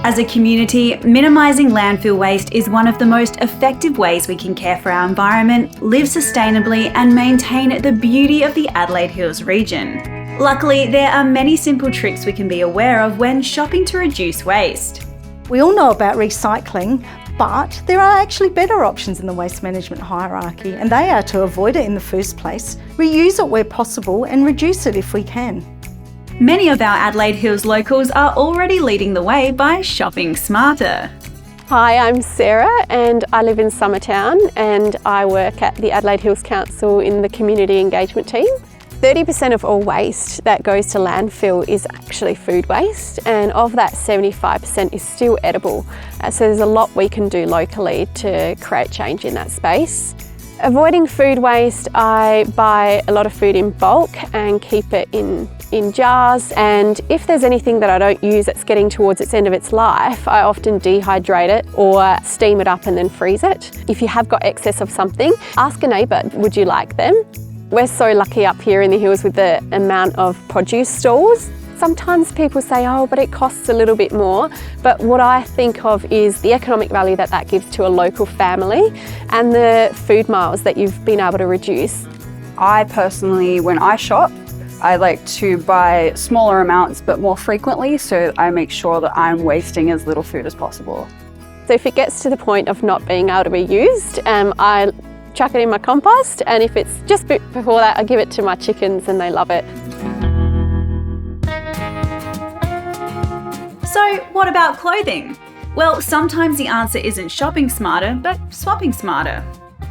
As a community, minimising landfill waste is one of the most effective ways we can care for our environment, live sustainably and maintain the beauty of the Adelaide Hills region. Luckily, there are many simple tricks we can be aware of when shopping to reduce waste. We all know about recycling, but there are actually better options in the waste management hierarchy, and they are to avoid it in the first place, reuse it where possible and reduce it if we can. Many of our Adelaide Hills locals are already leading the way by shopping smarter. Hi, I'm Sarah and I live in Summertown and I work at the Adelaide Hills Council in the community engagement team. 30% of all waste that goes to landfill is actually food waste, and of that 75% is still edible. So there's a lot we can do locally to create change in that space. Avoiding food waste, I buy a lot of food in bulk and keep it in jars, and if there's anything that I don't use that's getting towards its end of its life, I often dehydrate it or steam it up and then freeze it. If you have got excess of something, ask a neighbour, would you like them? We're so lucky up here in the hills with the amount of produce stalls. Sometimes people say, oh, but it costs a little bit more. But what I think of is the economic value that that gives to a local family and the food miles that you've been able to reduce. I personally, when I shop, I like to buy smaller amounts but more frequently, so I make sure that I'm wasting as little food as possible. So if it gets to the point of not being able to be used, I chuck it in my compost, and if it's just before that, I give it to my chickens and they love it. So what about clothing? Well, sometimes the answer isn't shopping smarter, but swapping smarter.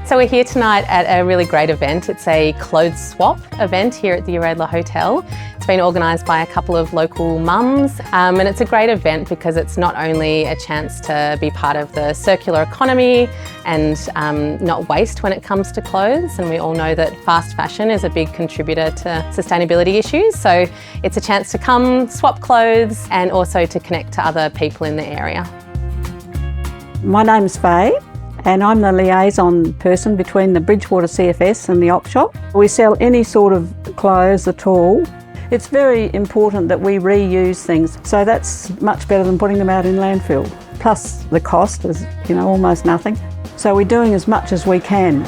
So we're here tonight at a really great event. It's a clothes swap event here at the Adelaide Hotel. It's been organised by a couple of local mums, and it's a great event because it's not only a chance to be part of the circular economy and not waste when it comes to clothes, and we all know that fast fashion is a big contributor to sustainability issues, so it's a chance to come swap clothes and also to connect to other people in the area. My name's Faye, and I'm the liaison person between the Bridgewater CFS and the op shop. We sell any sort of clothes at all. It's very important that we reuse things, so that's much better than putting them out in landfill. Plus the cost is, almost nothing. So we're doing as much as we can.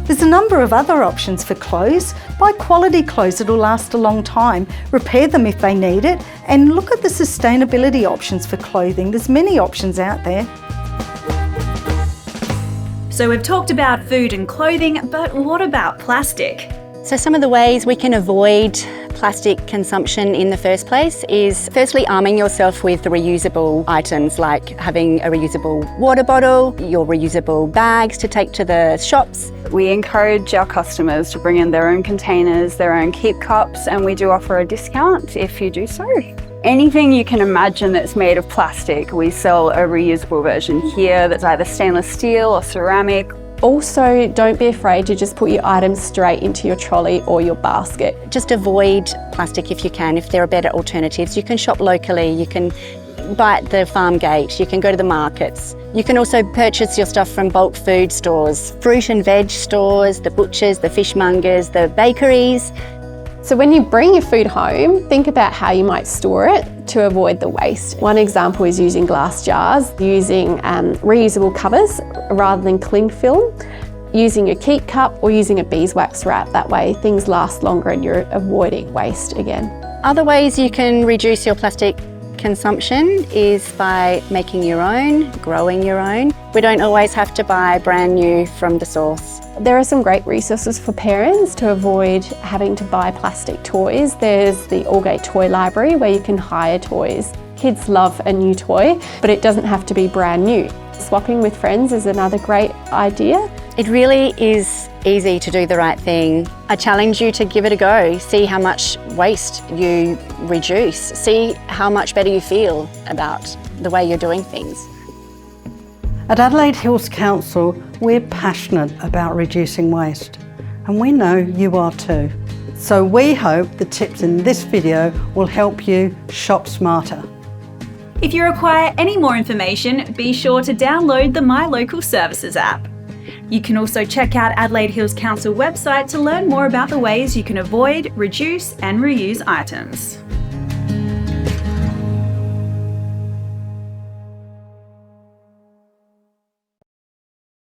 There's a number of other options for clothes. Buy quality clothes that'll last a long time, repair them if they need it, and look at the sustainability options for clothing. There's many options out there. So we've talked about food and clothing, but what about plastic? So some of the ways we can avoid plastic consumption in the first place is firstly arming yourself with reusable items like having a reusable water bottle, your reusable bags to take to the shops. We encourage our customers to bring in their own containers, their own keep cups, and we do offer a discount if you do so. Anything you can imagine that's made of plastic, we sell a reusable version here that's either stainless steel or ceramic. Also, don't be afraid to just put your items straight into your trolley or your basket. Just avoid plastic if you can. If there are better alternatives, you can shop locally, you can buy at the farm gate, you can go to the markets. You can also purchase your stuff from bulk food stores, fruit and veg stores, the butchers, the fishmongers, the bakeries. So when you bring your food home, think about how you might store it to avoid the waste. One example is using glass jars, using reusable covers rather than cling film, using your keep cup or using a beeswax wrap. That way things last longer and you're avoiding waste again. Other ways you can reduce your plastic consumption is by making your own, growing your own. We don't always have to buy brand new from the source. There are some great resources for parents to avoid having to buy plastic toys. There's the Allgate Toy Library where you can hire toys. Kids love a new toy, but it doesn't have to be brand new. Swapping with friends is another great idea. It really is easy to do the right thing. I challenge you to give it a go. See how much waste you reduce. See how much better you feel about the way you're doing things. At Adelaide Hills Council, we're passionate about reducing waste, and we know you are too. So we hope the tips in this video will help you shop smarter. If you require any more information, be sure to download the My Local Services app. You can also check out Adelaide Hills Council website to learn more about the ways you can avoid, reduce and reuse items.